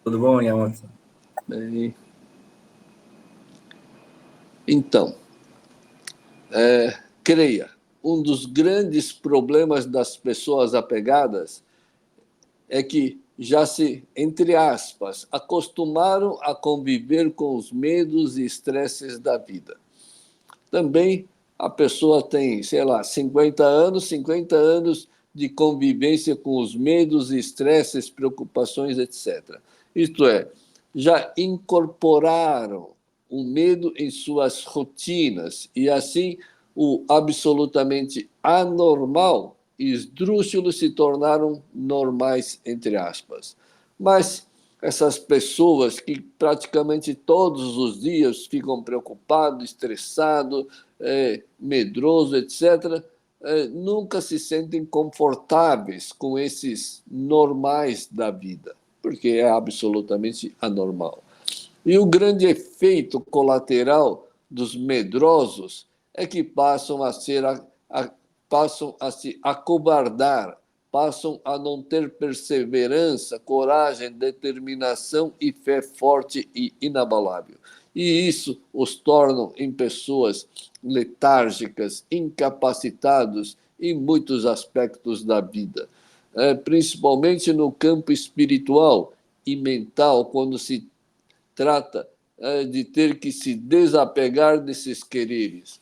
Tudo bom, Yamato? Bem, então, creia, um dos grandes problemas das pessoas apegadas é que já se, entre aspas, acostumaram a conviver com os medos e estresses da vida. Também a pessoa tem, sei lá, 50 anos de convivência com os medos, estresses, preocupações, etc. Isto é, já incorporaram o medo em suas rotinas e assim o absolutamente anormal e esdrúxulo se tornaram normais, entre aspas. Mas essas pessoas que praticamente todos os dias ficam preocupados, estressados, medrosos, etc., nunca se sentem confortáveis com esses normais da vida, porque é absolutamente anormal. E o grande efeito colateral dos medrosos é que passam a se acovardar, passam a não ter perseverança, coragem, determinação e fé forte e inabalável. E isso os torna em pessoas letárgicas, incapacitados em muitos aspectos da vida, principalmente no campo espiritual e mental, quando se trata de ter que se desapegar desses quereres.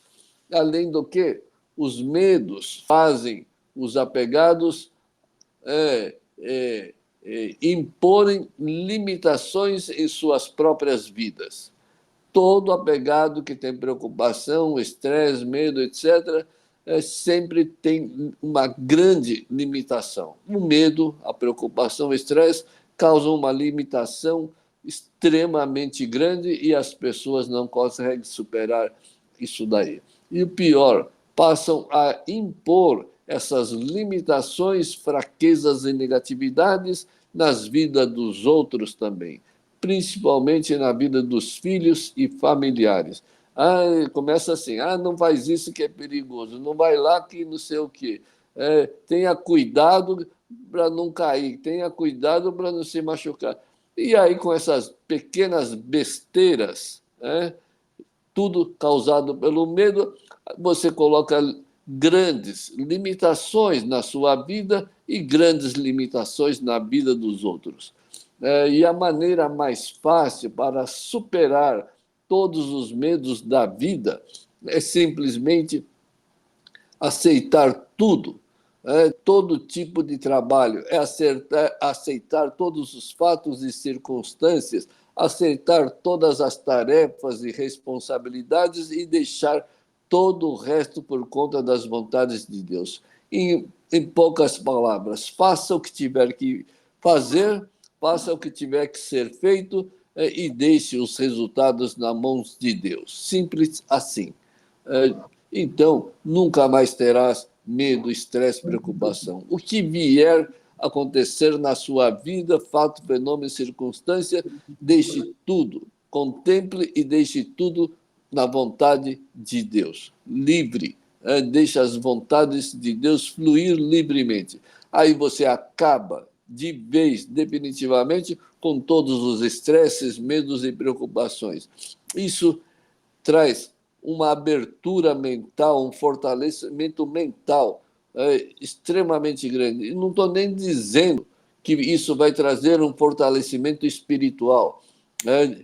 Além do que, os medos fazem os apegados é, é, imporem limitações em suas próprias vidas. Todo apegado que tem preocupação, estresse, medo, etc., sempre tem uma grande limitação. O medo, a preocupação, o estresse causam uma limitação extremamente grande e as pessoas não conseguem superar isso daí. E o pior, passam a impor essas limitações, fraquezas e negatividades nas vidas dos outros também, principalmente na vida dos filhos e familiares. Começa assim, não faz isso que é perigoso, não vai lá que não sei o quê. Tenha cuidado para não cair, tenha cuidado para não se machucar. E aí, com essas pequenas besteiras, tudo causado pelo medo, você coloca grandes limitações na sua vida e grandes limitações na vida dos outros. E a maneira mais fácil para superar todos os medos da vida é simplesmente aceitar tudo, todo tipo de trabalho, aceitar todos os fatos e circunstâncias, aceitar todas as tarefas e responsabilidades e deixar todo o resto por conta das vontades de Deus. Em poucas palavras, faça o que tiver que fazer, faça o que tiver que ser feito e deixe os resultados nas mãos de Deus. Simples assim. Então, nunca mais terás medo, estresse, preocupação. O que vier acontecer na sua vida, fato, fenômeno, circunstância, deixe tudo, contemple e deixe tudo na vontade de Deus, livre. Deixe as vontades de Deus fluir livremente. Aí você acaba de vez, definitivamente, com todos os estresses, medos e preocupações. Isso traz uma abertura mental, um fortalecimento mental extremamente grande. E não estou nem dizendo que isso vai trazer um fortalecimento espiritual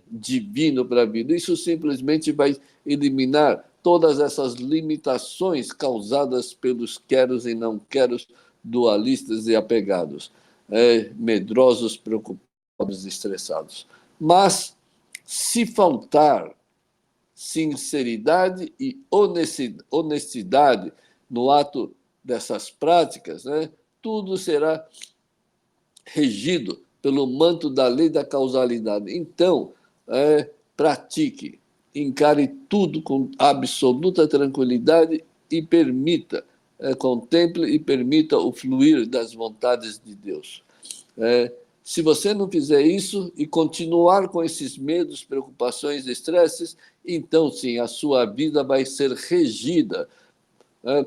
divino para a vida. Isso simplesmente vai eliminar todas essas limitações causadas pelos queros e não queros, dualistas e apegados, medrosos, preocupados, estressados. Mas, se faltar sinceridade e honestidade no ato dessas práticas, tudo será regido pelo manto da lei da causalidade. Então, pratique, encare tudo com absoluta tranquilidade e permita, contemple e permita o fluir das vontades de Deus. Se você não fizer isso e continuar com esses medos, preocupações, estresses, então sim, a sua vida vai ser regida,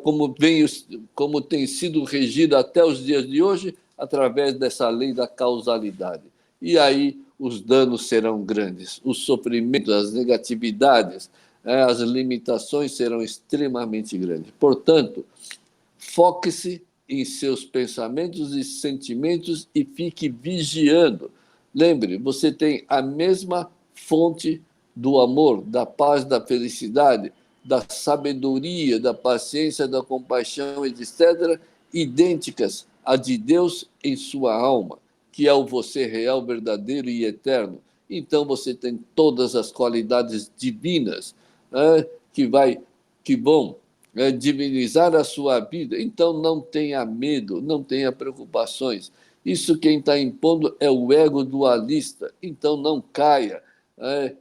como tem sido regida até os dias de hoje, através dessa lei da causalidade. E aí os danos serão grandes, o sofrimento, as negatividades, as limitações serão extremamente grandes. Portanto, foque-se em seus pensamentos e sentimentos e fique vigiando. Lembre, você tem a mesma fonte do amor, da paz, da felicidade, da sabedoria, da paciência, da compaixão, etc., idênticas à de Deus em sua alma, que é o você real, verdadeiro e eterno. Então você tem todas as qualidades divinas, que vão divinizar a sua vida. Então não tenha medo, não tenha preocupações. Isso quem está impondo é o ego dualista. Então não caia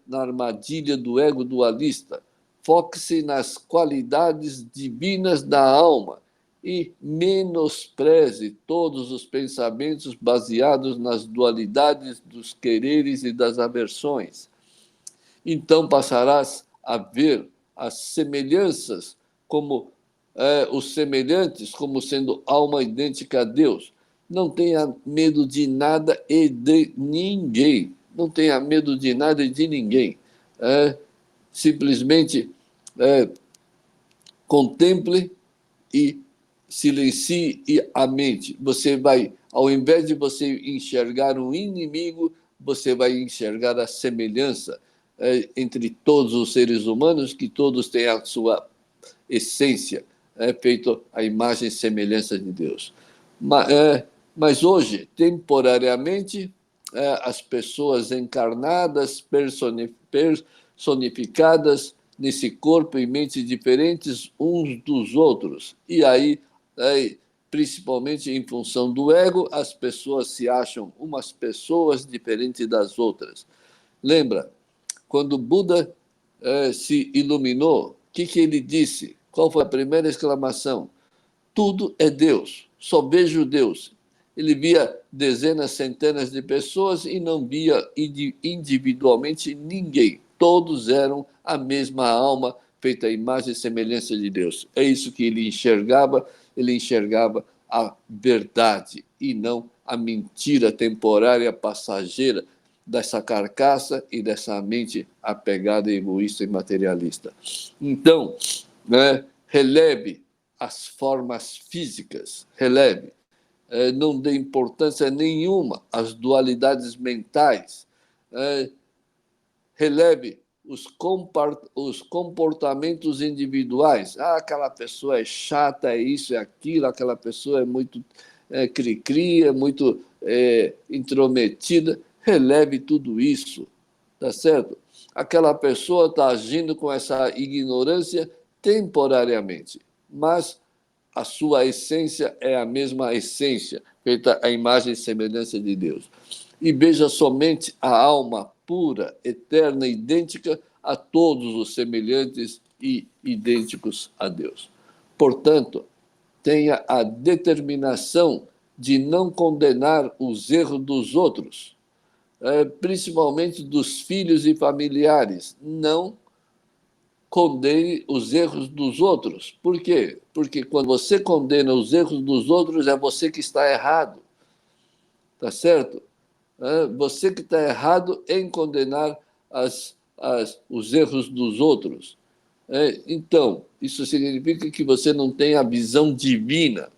na armadilha do ego dualista. Foque-se nas qualidades divinas da alma e menospreze todos os pensamentos baseados nas dualidades dos quereres e das aversões. Então passarás a ver as semelhanças como os semelhantes como sendo alma idêntica a Deus. Não tenha medo de nada e de ninguém. Não tenha medo de nada e de ninguém. Simplesmente contemple e silencie a mente. Você vai, ao invés de você enxergar um inimigo, você vai enxergar a semelhança entre todos os seres humanos, que todos têm a sua essência, feito à imagem e semelhança de Deus. Mas hoje, temporariamente, as pessoas encarnadas, personificadas nesse corpo e mente diferentes uns dos outros. E aí, principalmente em função do ego, as pessoas se acham umas pessoas diferentes das outras. Lembra, quando Buda se iluminou, o que ele disse? Qual foi a primeira exclamação? Tudo é Deus, só vejo Deus. Ele via dezenas, centenas de pessoas e não via individualmente ninguém. Todos eram a mesma alma, feita à imagem e semelhança de Deus. É isso que ele enxergava a verdade e não a mentira temporária, passageira dessa carcaça e dessa mente apegada, egoísta e materialista. Então, releve as formas físicas, releve. Não dê importância nenhuma às dualidades mentais. Releve os comportamentos individuais. Aquela pessoa é chata, é isso, é aquilo, aquela pessoa é muito cri-cri, é muito intrometida. Releve tudo isso, tá certo? Aquela pessoa está agindo com essa ignorância temporariamente, mas a sua essência é a mesma essência, feita à imagem e semelhança de Deus. E veja somente a alma pura, eterna, idêntica a todos os semelhantes e idênticos a Deus. Portanto, tenha a determinação de não condenar os erros dos outros, principalmente dos filhos e familiares. Não condene os erros dos outros. Por quê? Porque quando você condena os erros dos outros, é você que está errado. Tá certo? Você que está errado em condenar os erros dos outros. Então, isso significa que você não tem a visão divina,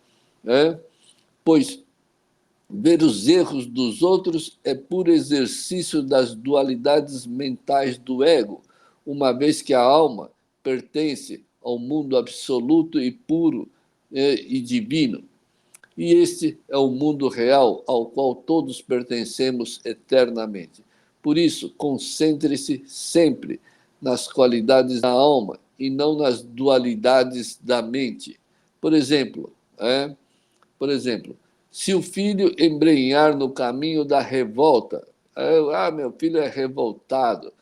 pois ver os erros dos outros é puro exercício das dualidades mentais do ego, uma vez que a alma pertence ao mundo absoluto e puro e divino. E este é o mundo real ao qual todos pertencemos eternamente. Por isso, concentre-se sempre nas qualidades da alma e não nas dualidades da mente. Por exemplo, se o filho embrenhar no caminho da revolta, meu filho é revoltado,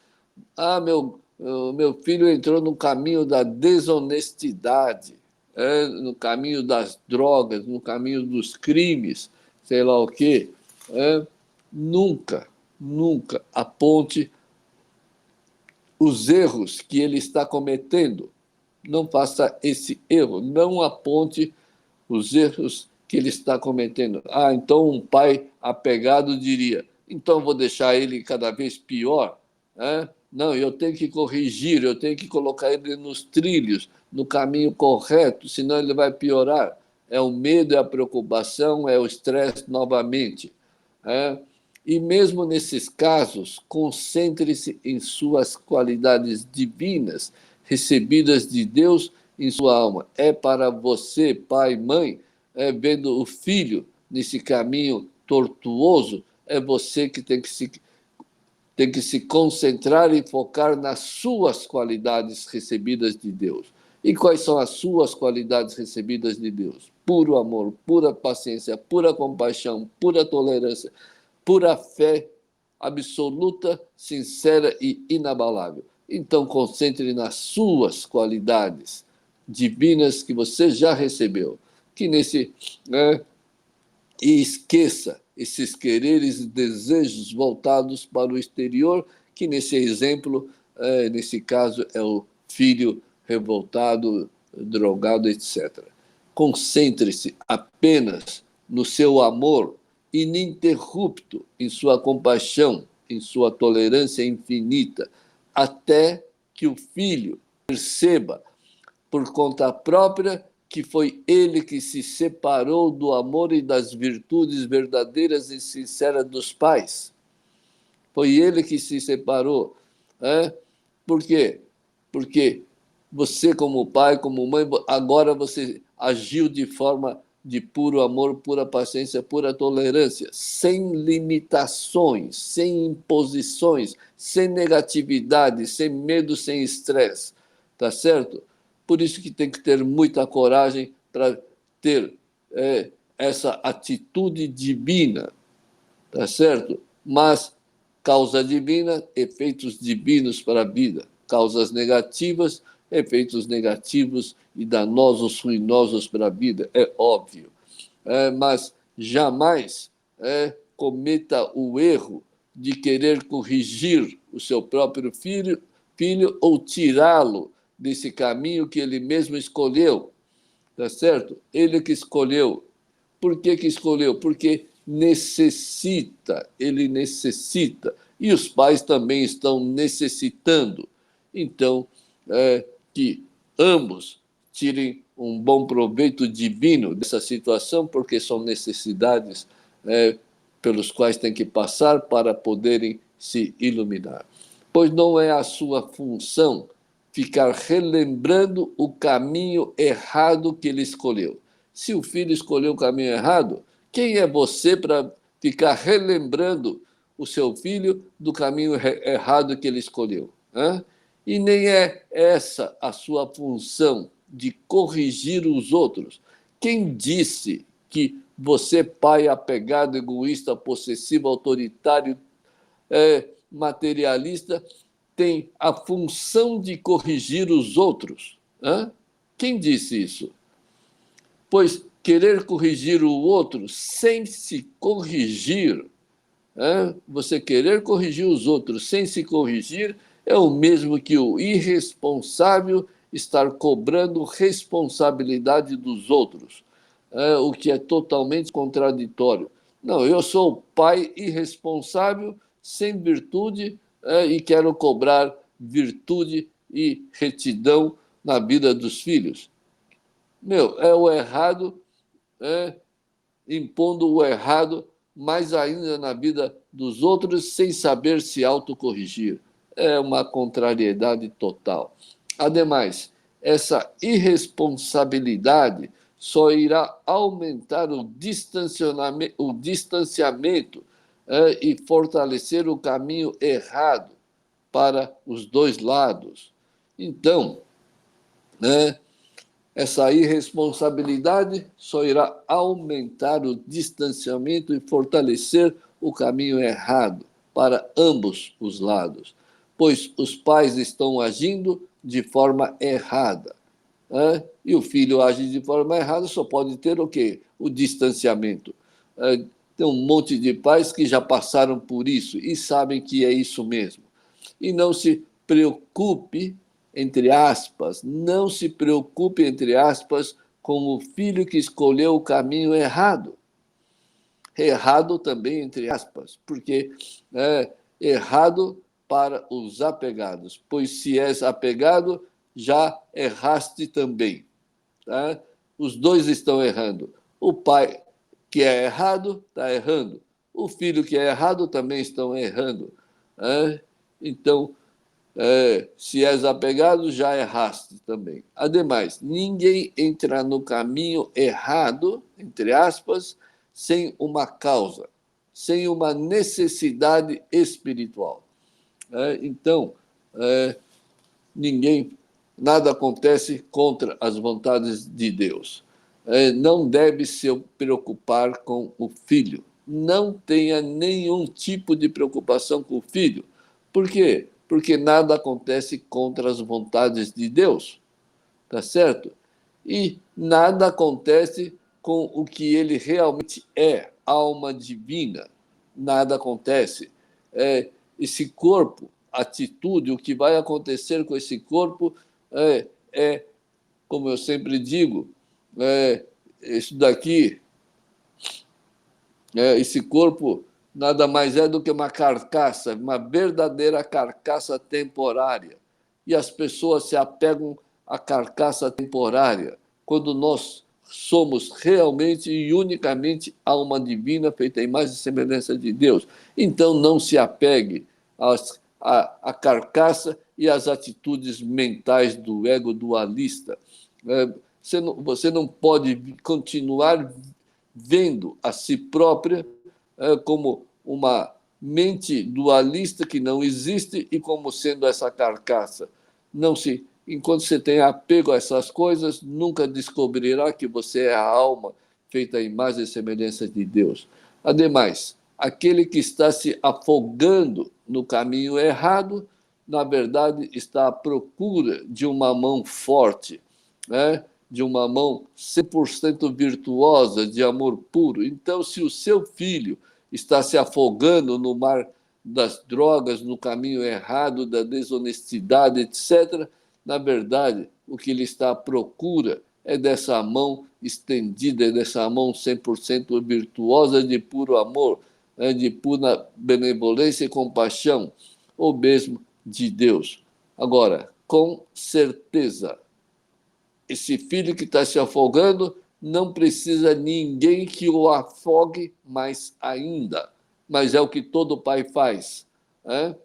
meu filho entrou no caminho da desonestidade, no caminho das drogas, no caminho dos crimes, sei lá o quê. Nunca, nunca aponte os erros que ele está cometendo. Não faça esse erro, não aponte os erros que ele está cometendo. Então um pai apegado diria: então vou deixar ele cada vez pior. Né? Não, eu tenho que corrigir, eu tenho que colocar ele nos trilhos, no caminho correto, senão ele vai piorar. É o medo, é a preocupação, é o estresse novamente. Né? E mesmo nesses casos, concentre-se em suas qualidades divinas, recebidas de Deus em sua alma. É para você, pai, mãe, vendo o filho nesse caminho tortuoso, é você que tem que se concentrar e focar nas suas qualidades recebidas de Deus. E quais são as suas qualidades recebidas de Deus? Puro amor, pura paciência, pura compaixão, pura tolerância, pura fé absoluta, sincera e inabalável. Então, concentre nas suas qualidades divinas que você já recebeu. Que nesse, né, e esqueça esses quereres e desejos voltados para o exterior, que nesse exemplo, nesse caso, é o filho revoltado, drogado, etc. Concentre-se apenas no seu amor ininterrupto, em sua compaixão, em sua tolerância infinita, até que o filho perceba por conta própria que foi ele que se separou do amor e das virtudes verdadeiras e sinceras dos pais. Foi ele que se separou. Né? Por quê? Porque você, como pai, como mãe, agora você agiu de forma de puro amor, pura paciência, pura tolerância, sem limitações, sem imposições, sem negatividade, sem medo, sem estresse. Tá certo? Por isso que tem que ter muita coragem para ter essa atitude divina, tá certo? Mas causa divina, efeitos divinos para a vida. Causas negativas, efeitos negativos e danosos, ruinosos para a vida, é óbvio. Mas jamais cometa o erro de querer corrigir o seu próprio filho ou tirá-lo desse caminho que ele mesmo escolheu, tá certo? Ele que escolheu. Por que escolheu? Porque necessita, ele necessita. E os pais também estão necessitando. Então, que ambos tirem um bom proveito divino dessa situação, porque são necessidades pelos quais têm que passar para poderem se iluminar. Pois não é a sua função ficar relembrando o caminho errado que ele escolheu. Se o filho escolheu o caminho errado, quem é você para ficar relembrando o seu filho do caminho errado que ele escolheu? Hein? E nem é essa a sua função de corrigir os outros. Quem disse que você, pai apegado, egoísta, possessivo, autoritário, materialista, tem a função de corrigir os outros? Hein? Quem disse isso? Pois querer corrigir o outro sem se corrigir, você querer corrigir os outros sem se corrigir, é o mesmo que o irresponsável estar cobrando responsabilidade dos outros, o que é totalmente contraditório. Não, eu sou pai irresponsável, sem virtude, e quero cobrar virtude e retidão na vida dos filhos. Meu, é o errado, impondo o errado mais ainda na vida dos outros, sem saber se autocorrigir. É uma contrariedade total. Ademais, essa irresponsabilidade só irá aumentar o distanciamento e fortalecer o caminho errado para os dois lados. Então, né, essa irresponsabilidade só irá aumentar o distanciamento e fortalecer o caminho errado para ambos os lados, pois os pais estão agindo de forma errada. E o filho age de forma errada, só pode ter o quê? O distanciamento. Tem um monte de pais que já passaram por isso e sabem que é isso mesmo. E não se preocupe, entre aspas, não se preocupe, entre aspas, com o filho que escolheu o caminho errado. errado também, entre aspas, porque é errado para os apegados, pois se és apegado, já erraste também. Tá? Os dois estão errando. O pai que é errado está errando. O filho que é errado também estão errando. Né? Então, se és apegado, já erraste também. Ademais, ninguém entra no caminho errado, entre aspas, sem uma causa, sem uma necessidade espiritual. Então, ninguém, nada acontece contra as vontades de Deus. Não deve se preocupar com o filho. Não tenha nenhum tipo de preocupação com o filho. Por quê? Porque nada acontece contra as vontades de Deus, tá certo? E nada acontece com o que ele realmente é, alma divina. Nada acontece. Esse corpo, atitude, o que vai acontecer com esse corpo como eu sempre digo, isso daqui, esse corpo nada mais é do que uma carcaça, uma verdadeira carcaça temporária. E as pessoas se apegam à carcaça temporária, quando nós somos realmente e unicamente alma divina, feita em imagem e semelhança de Deus. Então não se apegue à carcaça e às atitudes mentais do ego dualista. Você não pode continuar vendo a si própria como uma mente dualista que não existe e como sendo essa carcaça. Não se, enquanto você tem apego a essas coisas, nunca descobrirá que você é a alma feita à imagem e semelhança de Deus. Ademais, aquele que está se afogando no caminho errado, na verdade, está à procura de uma mão forte, né? De uma mão 100% virtuosa, de amor puro. Então, se o seu filho está se afogando no mar das drogas, no caminho errado, da desonestidade, etc., na verdade, o que ele está à procura é dessa mão estendida, dessa mão 100% virtuosa, de puro amor, de pura benevolência e compaixão, ou mesmo de Deus. Agora, com certeza, esse filho que está se afogando não precisa ninguém que o afogue mais ainda. Mas é o que todo pai faz. Né?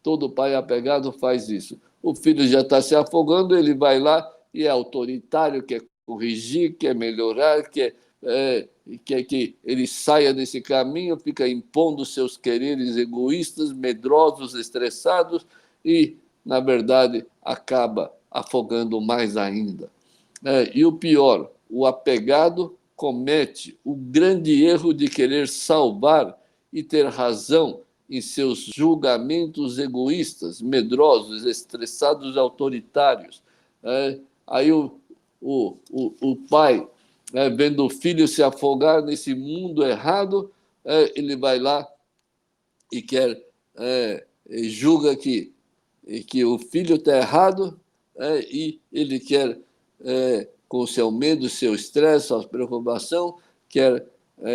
Todo pai apegado faz isso. O filho já está se afogando, ele vai lá e é autoritário, quer corrigir, quer melhorar, quer que ele saia desse caminho, fica impondo seus quereres egoístas, medrosos, estressados e, na verdade, acaba afogando mais ainda. E o pior, o apegado comete o grande erro de querer salvar e ter razão em seus julgamentos egoístas, medrosos, estressados e autoritários. Aí o pai, vendo o filho se afogar nesse mundo errado, ele vai lá e quer, julga que o filho está errado, e ele quer, com o seu medo, seu estresse, sua preocupação, quer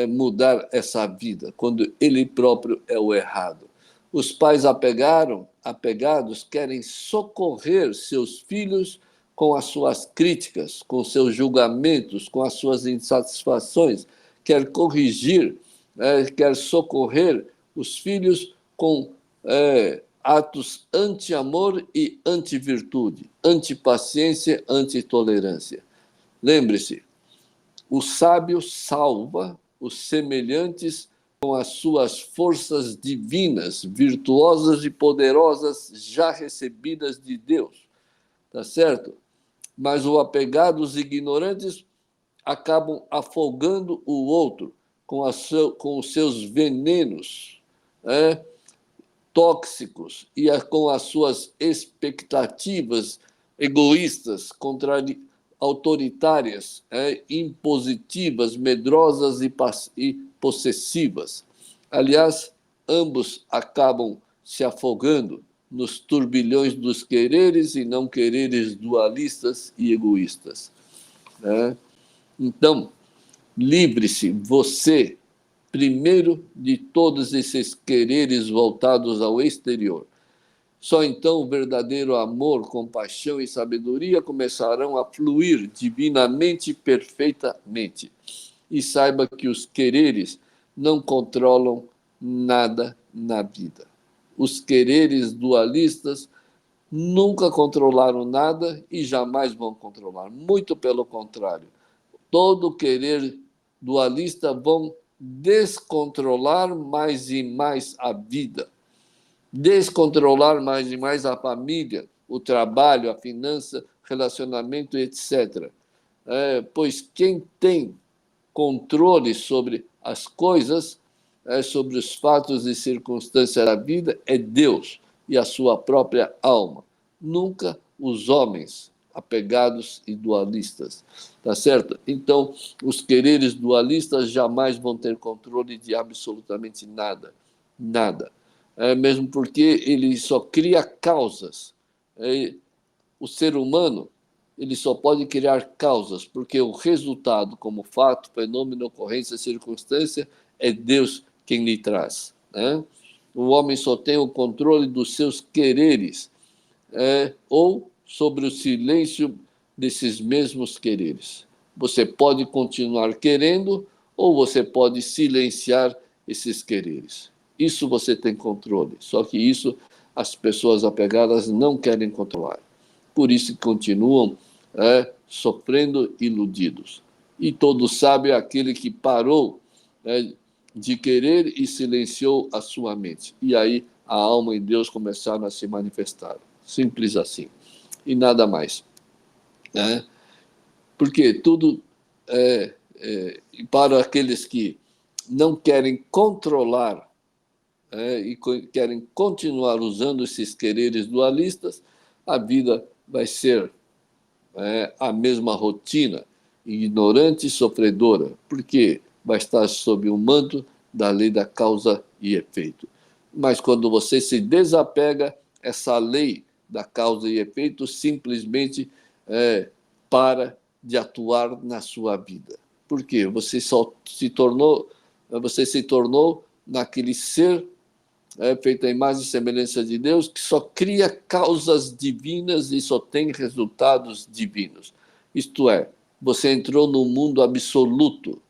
mudar essa vida, quando ele próprio é o errado. Os pais apegados querem socorrer seus filhos com as suas críticas, com seus julgamentos, com as suas insatisfações, quer corrigir, quer socorrer os filhos com atos anti-amor e anti-virtude, anti-paciência, anti-tolerância. Lembre-se, o sábio salva os semelhantes com as suas forças divinas, virtuosas e poderosas já recebidas de Deus. Tá certo? Mas o apegado, os ignorantes, acabam afogando o outro com os seus venenos, tóxicos e com as suas expectativas egoístas, autoritárias, impositivas, medrosas e possessivas. Aliás, ambos acabam se afogando nos turbilhões dos quereres e não quereres dualistas e egoístas. Então, livre-se, você, primeiro de todos esses quereres voltados ao exterior. Só então o verdadeiro amor, compaixão e sabedoria começarão a fluir divinamente e perfeitamente. E saiba que os quereres não controlam nada na vida. Os quereres dualistas nunca controlaram nada e jamais vão controlar. Muito pelo contrário. Todo querer dualista vão descontrolar mais e mais a vida, descontrolar mais e mais a família, o trabalho, a finança, relacionamento, etc. Pois quem tem controle sobre as coisas, sobre os fatos e circunstâncias da vida, é Deus e a sua própria alma. Nunca os homens apegados e dualistas. Tá certo? Então, os quereres dualistas jamais vão ter controle de absolutamente nada. Nada. Mesmo porque ele só cria causas. O ser humano ele só pode criar causas, porque o resultado, como fato, fenômeno, ocorrência, circunstância, é Deus quem lhe traz. Né? O homem só tem o controle dos seus quereres, ou sobre o silêncio desses mesmos quereres. Você pode continuar querendo, ou você pode silenciar esses quereres. Isso você tem controle, só que isso as pessoas apegadas não querem controlar. Por isso continuam sofrendo iludidos. E todo sábio é aquele que parou de querer e silenciou a sua mente. E aí a alma e Deus começaram a se manifestar. Simples assim. E nada mais. Né? Porque tudo para aqueles que não querem controlar e querem continuar usando esses quereres dualistas, a vida vai ser a mesma rotina, ignorante e sofredora, porque vai estar sob o manto da lei da causa e efeito. Mas quando você se desapega, essa lei da causa e efeito simplesmente para de atuar na sua vida. Por quê? Você se tornou naquele ser feito à imagem e semelhança de Deus, que só cria causas divinas e só tem resultados divinos. Isto é, você entrou no mundo absoluto,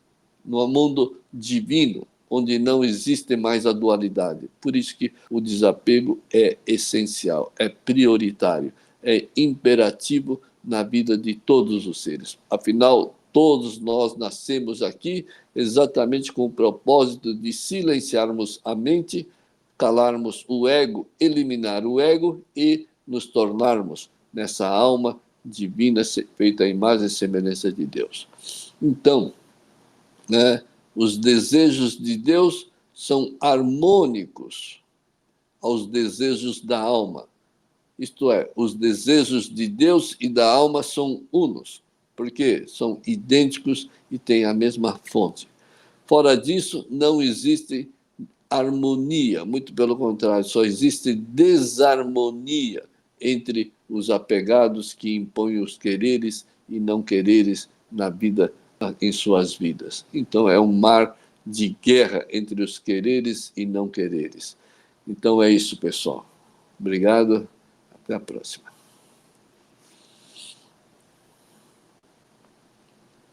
no mundo divino, onde não existe mais a dualidade. Por isso que o desapego é essencial, é prioritário, é imperativo na vida de todos os seres. Afinal, todos nós nascemos aqui exatamente com o propósito de silenciarmos a mente, calarmos o ego, eliminar o ego e nos tornarmos nessa alma divina feita à imagem e semelhança de Deus. Então, os desejos de Deus são harmônicos aos desejos da alma. Isto é, os desejos de Deus e da alma são unos, porque são idênticos e têm a mesma fonte. Fora disso, não existe harmonia, muito pelo contrário, só existe desarmonia entre os apegados que impõem os quereres e não quereres na vida, em suas vidas. Então é um mar de guerra entre os quereres e não quereres. Então é isso, pessoal. Obrigado, até a próxima.